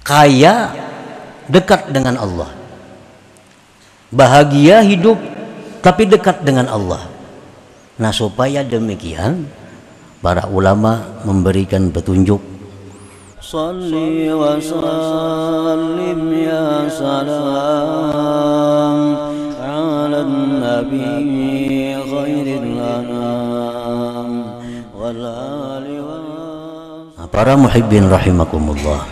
kaya dekat dengan Allah, bahagia hidup tapi dekat dengan Allah. Nah, supaya demikian para ulama memberikan petunjuk. Salli wa sallim ya salam ala nabi khairil anam wal ali wa. Para muhibbin rahimakumullah,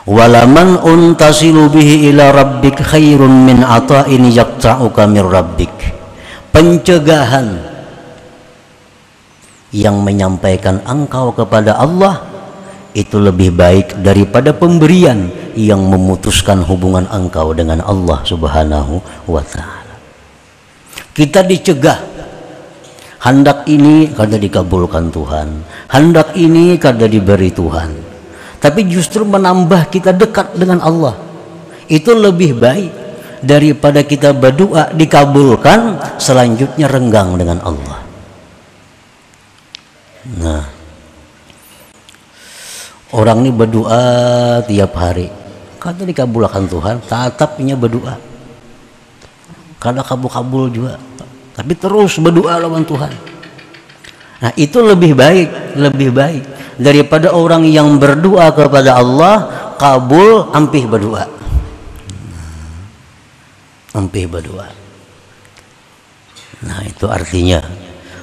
walaman untasilu bihi ila rabbik khairun min ata'in yaqta'uka min rabbik. Pencegahan yang menyampaikan engkau kepada Allah itu lebih baik daripada pemberian yang memutuskan hubungan engkau dengan Allah Subhanahu wa ta'ala. Kita dicegah, hendak ini kada dikabulkan Tuhan, hendak ini kada diberi Tuhan, tapi justru menambah kita dekat dengan Allah. Itu lebih baik daripada kita berdoa dikabulkan, selanjutnya renggang dengan Allah. Nah, orang ini berdoa tiap hari, kada dikabulkan Tuhan, tetapnya berdoa, kada kabul-kabul juga, tapi terus berdoa lawan Tuhan. Nah, itu lebih baik daripada orang yang berdoa kepada Allah kabul ampih berdoa. Nah, itu artinya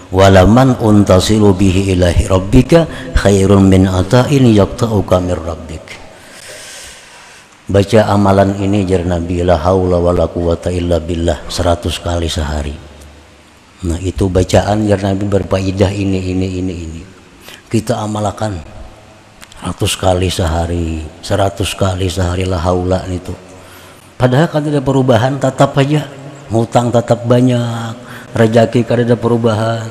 walaman untasilu bihi ilahi rabbika khairun min ata'in yaqta'uka min rabbik. Baca amalan ini jar Nabi, la haula wala quwata illa billah 100 kali sehari. Nah, itu bacaan jar Nabi berfaedah ini. Kita amalkan 100 kali sehari, 100 kali sehari la haula itu. Padahal kan tidak perubahan, tetap aja ngutang tetap banyak, rezeki kan ada perubahan.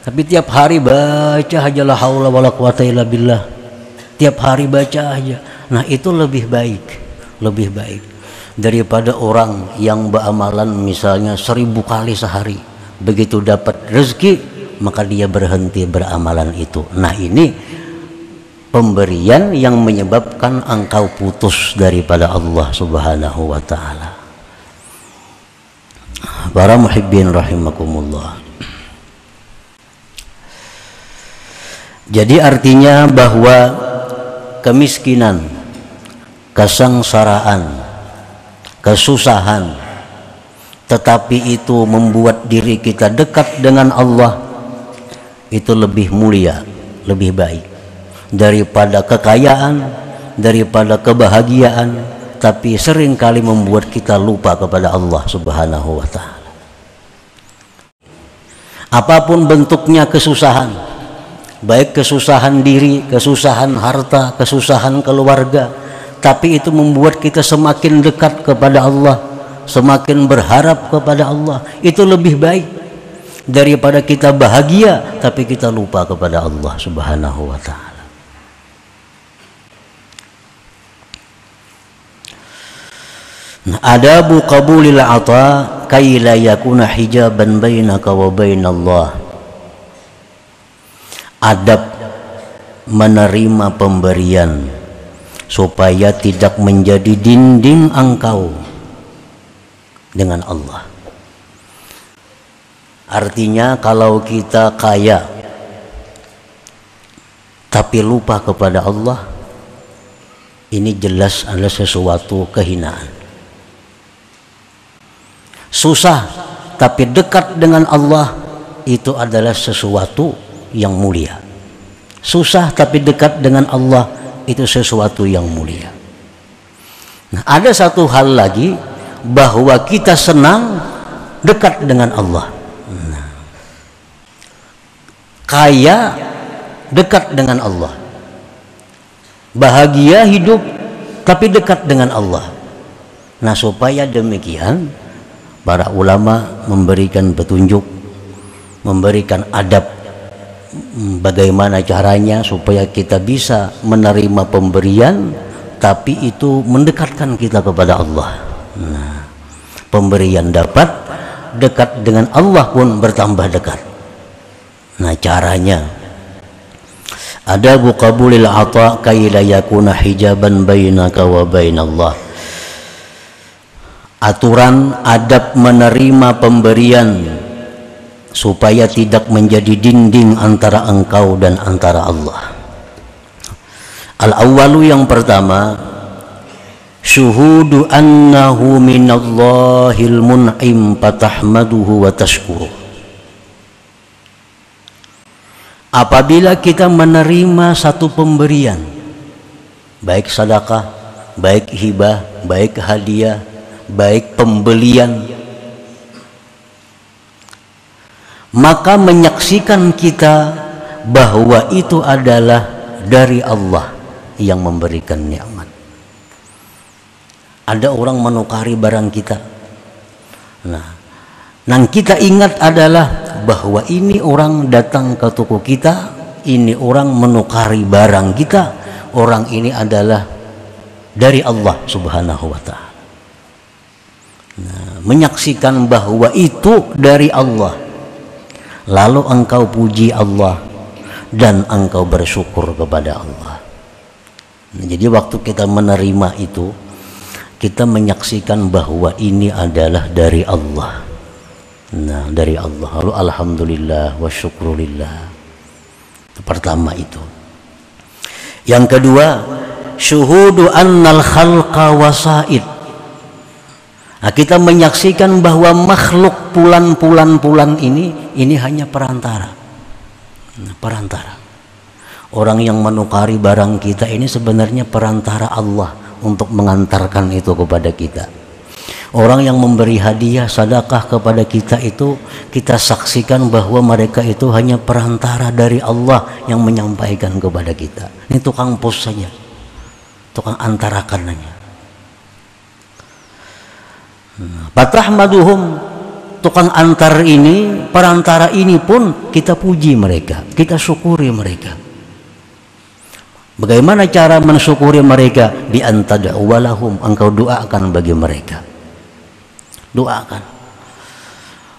Tapi tiap hari baca aja la haula wala quwata illa billah. Tiap hari baca aja. Nah, itu lebih baik daripada orang yang beramalan misalnya 1000 kali sehari. Begitu dapat rezeki maka dia berhenti beramalan itu. Nah, ini pemberian yang menyebabkan engkau putus daripada Allah Subhanahu wa ta'ala. Para muhibbin rahimakumullah, jadi artinya bahwa kemiskinan, kesengsaraan, kesusahan, tetapi itu membuat diri kita dekat dengan Allah, itu lebih mulia, lebih baik daripada kekayaan, daripada kebahagiaan, tapi seringkali membuat kita lupa kepada Allah Subhanahu wa ta'ala. Apapun bentuknya kesusahan, baik kesusahan diri, kesusahan harta, kesusahan keluarga, tapi itu membuat kita semakin dekat kepada Allah, semakin berharap kepada Allah. Itu lebih baik daripada kita bahagia tapi kita lupa kepada Allah Subhanahu wa ta'ala. Adabu qabulil ata kay la yakuna hijaban bainaka wa bainallah. Adab menerima pemberian supaya tidak menjadi dinding engkau dengan Allah. Artinya kalau kita kaya tapi lupa kepada Allah, ini jelas adalah sesuatu kehinaan. Susah tapi dekat dengan Allah, itu adalah sesuatu yang mulia. Susah tapi dekat dengan Allah, itu sesuatu yang mulia. Nah, ada satu hal lagi, bahwa kita senang dekat dengan Allah. Nah, kaya dekat dengan Allah, bahagia hidup tapi dekat dengan Allah. Nah, supaya demikian para ulama memberikan petunjuk, memberikan adab bagaimana caranya supaya kita bisa menerima pemberian tapi itu mendekatkan kita kepada Allah. Nah, pemberian dapat, dekat dengan Allah pun bertambah dekat. Nah, caranya adabu qabulil ata kay la yakuna hijaban bainaka wa bainallah. Aturan adab menerima pemberian supaya tidak menjadi dinding antara engkau dan antara Allah. Al-awwalu, yang pertama, syuhudu annahu minallahil mun'im fatahmaduhu wa tashkuruh. Apabila kita menerima satu pemberian, baik sedekah, baik hibah, baik hadiah, baik pembelian, maka menyaksikan kita bahwa itu adalah dari Allah yang memberikan nikmat. Ada orang menukari barang kita, nah kita ingat adalah bahwa ini orang datang ke toko kita, ini orang menukari barang kita, orang ini adalah dari Allah Subhanahu wa Ta'ala. Menyaksikan bahwa itu dari Allah, lalu engkau puji Allah dan engkau bersyukur kepada Allah. Jadi waktu kita menerima itu, kita menyaksikan bahwa ini adalah dari Allah. Dari Allah. Lalu alhamdulillah wa syukrulillah. Itu pertama itu. Yang kedua, syuhudu annal khalqa wasaid. Kita menyaksikan bahwa makhluk pulan ini hanya perantara. Perantara. Orang yang menukari barang kita ini sebenarnya perantara Allah untuk mengantarkan itu kepada kita. Orang yang memberi hadiah, sedekah kepada kita itu, kita saksikan bahwa mereka itu hanya perantara dari Allah yang menyampaikan kepada kita. Ini tukang pos saja, tukang antarakan saja. Fatahmaduhum, tukang antar ini, perantara ini pun kita puji mereka, kita syukuri mereka. Bagaimana cara mensyukuri mereka? Bi antad'u walahum, engkau doakan bagi mereka. Doakan.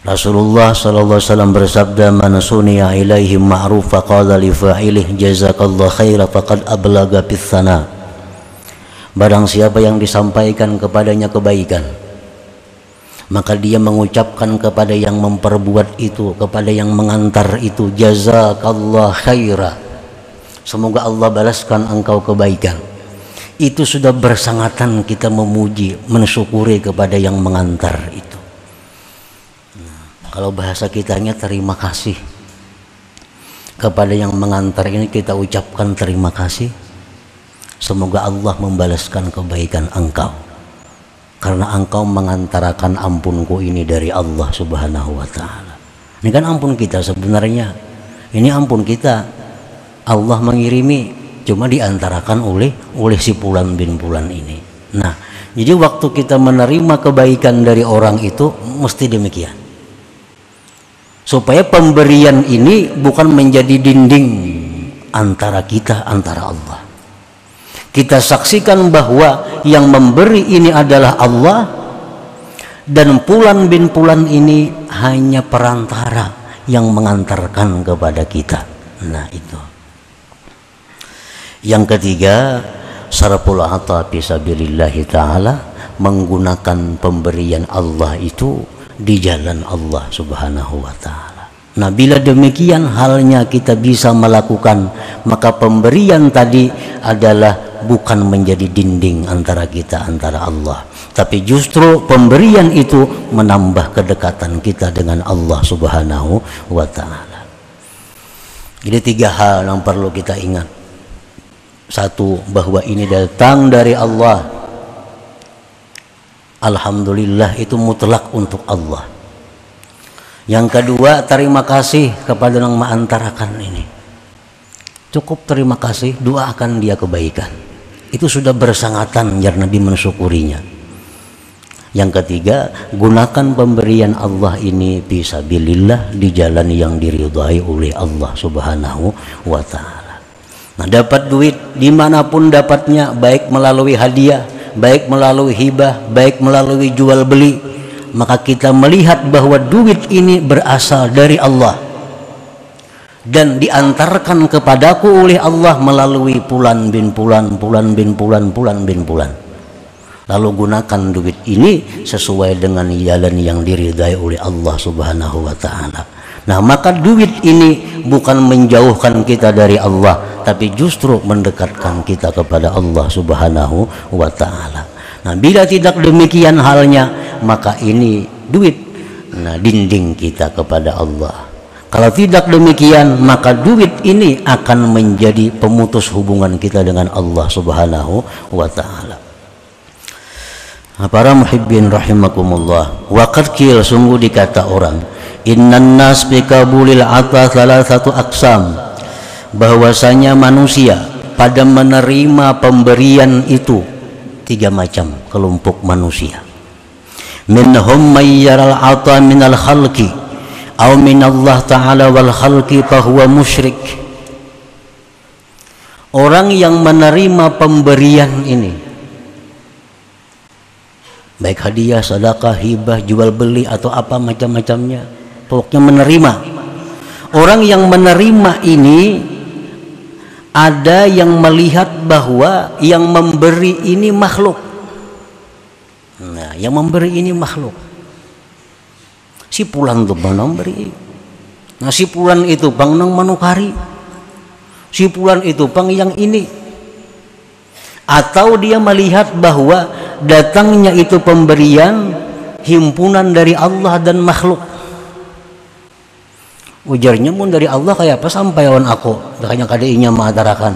Rasulullah sallallahu alaihi wasallam bersabda, man suniya ilaihi ma'ruf faqala li fa'ilih jazakallahu khaira faqad ablaga bis sana. Barang siapa yang disampaikan kepadanya kebaikan, maka dia mengucapkan kepada yang memperbuat itu, kepada yang mengantar itu, jazakallahu khaira, semoga Allah balaskan engkau kebaikan. Itu sudah bersangatan kita memuji, mensyukuri kepada yang mengantar itu. Kalau bahasa kitanya terima kasih kepada yang mengantar ini, kita ucapkan terima kasih, semoga Allah membalaskan kebaikan engkau, karena engkau mengantarakan ampunku ini dari Allah Subhanahu wa Ta'ala. Ini kan ampun kita sebenarnya, ini ampun kita, Allah mengirimi, cuma diantarakan oleh si Fulan bin Fulan ini. Nah, jadi waktu kita menerima kebaikan dari orang itu mesti demikian, supaya pemberian ini bukan menjadi dinding antara kita, antara Allah. Kita saksikan bahwa yang memberi ini adalah Allah, dan Fulan bin Fulan ini hanya perantara yang mengantarkan kepada kita. Nah itu. Yang ketiga, sarful ata fisabilillahi ta'ala, menggunakan pemberian Allah itu di jalan Allah Subhanahu wa Ta'ala. Nah, bila demikian halnya kita bisa melakukan, maka pemberian tadi adalah bukan menjadi dinding antara kita, antara Allah, tapi justru pemberian itu menambah kedekatan kita dengan Allah Subhanahu wa Ta'ala. Jadi tiga hal yang perlu kita ingat. Satu, bahwa ini datang dari Allah, alhamdulillah, itu mutlak untuk Allah. Yang kedua, terima kasih kepada yang mengantarakan ini. Cukup terima kasih, doakan dia kebaikan. Itu sudah bersangatan biar Nabi mensyukurinya. Yang ketiga, gunakan pemberian Allah ini fisabilillah, di jalan yang diridhai oleh Allah Subhanahu wa Ta'ala. Nah, dapat duit dimanapun dapatnya, baik melalui hadiah, baik melalui hibah, baik melalui jual beli, maka kita melihat bahwa duit ini berasal dari Allah. dan diantarkan kepadaku oleh Allah melalui Fulan bin Fulan, Fulan bin Fulan, Fulan bin Fulan. Lalu gunakan duit ini sesuai dengan jalan yang diridai oleh Allah Subhanahu wa ta'ala. Nah, maka duit ini bukan menjauhkan kita dari Allah, tapi justru mendekatkan kita kepada Allah Subhanahu wa ta'ala. Nah, bila tidak demikian halnya, maka ini duit, nah, dinding kita kepada Allah. Kalau tidak demikian, maka duit ini akan menjadi pemutus hubungan kita dengan Allah Subhanahu wa ta'ala. Nah, para muhibbin rahimakumullah, waqad qil, sungguh dikata orang, innan nas bi qabulil ata thalathatu aqsam, bahwasanya manusia pada menerima pemberian itu tiga macam kelompok manusia. Minhum may yaral ata minal khalqi aw minallah ta'ala wal khalqi fahuwa musyrik. Orang yang menerima pemberian ini, baik hadiah, sedekah, hibah, jual beli atau apa macam-macamnya, pokoknya menerima. Orang yang menerima ini, ada yang melihat bahwa yang memberi ini makhluk. Nah, yang memberi ini makhluk. Si Fulan tuh bang nang beri. Nah, si Fulan itu bang nang manukari. Si Fulan itu bang yang ini. Atau dia melihat bahwa datangnya itu pemberian himpunan dari Allah dan makhluk. Ujarnya pun dari Allah kayak apa sampai on aku makanya kadainya mengatakan.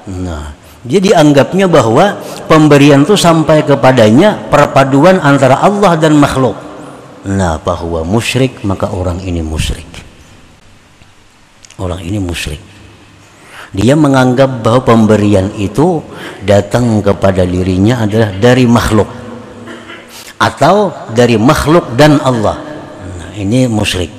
Nah, jadi anggapnya bahwa pemberian itu sampai kepadanya perpaduan antara Allah dan makhluk. Nah, bahwa musyrik, maka orang ini musyrik. Orang ini musyrik. Dia menganggap bahwa pemberian itu datang kepada dirinya adalah dari makhluk atau dari makhluk dan Allah. Nah, ini musyrik.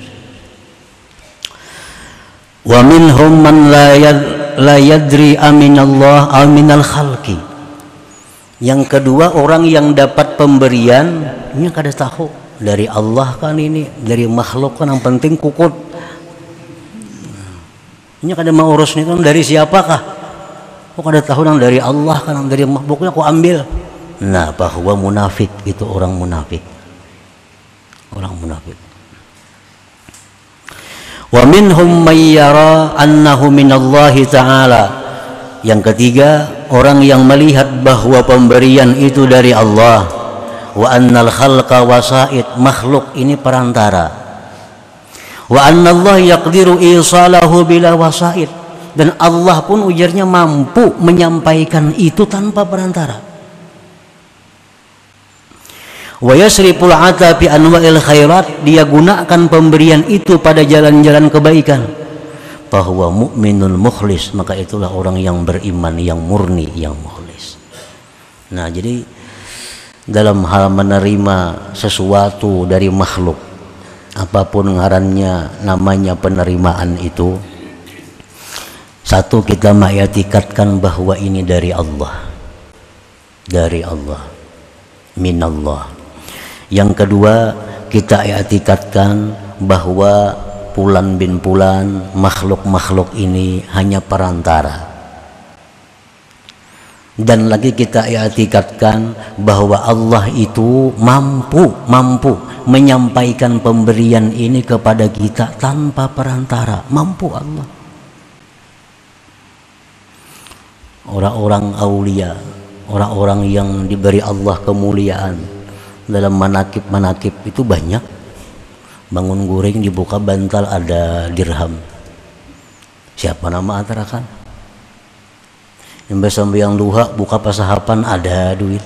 Wa minhum man la yadri aminallah aminal khalqi. Yang kedua, orang yang dapat pemberian ini kada tahu dari Allah kan, ini dari makhluk kan, yang penting kukut. Ini kada mau urus ini kan dari siapakah? Kok kada tahu nang dari Allah kan, nang dari makhluknya kok ambil. Nah, bahwa munafik itu orang munafik. Orang munafik. Wa minhum may yara annahu minallahi ta'ala. Yang ketiga, orang yang melihat bahwa pemberian itu dari Allah. Wa annal khalqa wasaid, makhluk ini perantara. Wa annallaha yaqdiru isalahu bila wasaid, dan Allah pun ujarnya mampu menyampaikan itu tanpa perantara. Wa yasriful ata bi anwa'il khairat, dia gunakan pemberian itu pada jalan-jalan kebaikan. Bahwa mukminul mukhlis, maka itulah orang yang beriman, yang murni, yang mukhlis. Nah, jadi dalam hal menerima sesuatu dari makhluk, apapun ngarannya, namanya penerimaan itu, satu, kita mengitikadkan bahwa ini dari Allah, dari Allah, minallah. Yang kedua, kita i'tikadkan bahwa Fulan bin Fulan, makhluk-makhluk ini hanya perantara. Dan lagi kita i'tikadkan bahwa Allah itu mampu menyampaikan pemberian ini kepada kita tanpa perantara. Mampu Allah. Orang-orang aulia, orang-orang yang diberi Allah kemuliaan, dalam manakib itu banyak. Bangun guring dibuka bantal ada dirham. Siapa nama atarakan? Yang sampai duha buka pasahapan ada duit.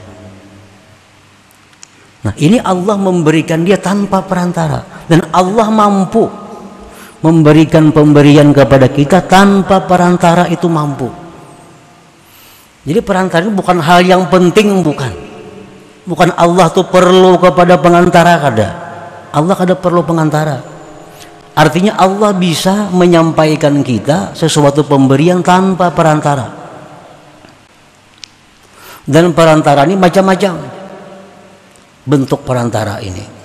Nah, ini Allah memberikan dia tanpa perantara, dan Allah mampu memberikan pemberian kepada kita tanpa perantara, itu mampu. Jadi perantara itu bukan hal yang penting, bukan Allah tuh perlu kepada pengantara, kada. Allah kada perlu pengantara. Artinya Allah bisa menyampaikan kita sesuatu pemberian tanpa perantara. Dan perantara ini macam-macam bentuk perantara ini.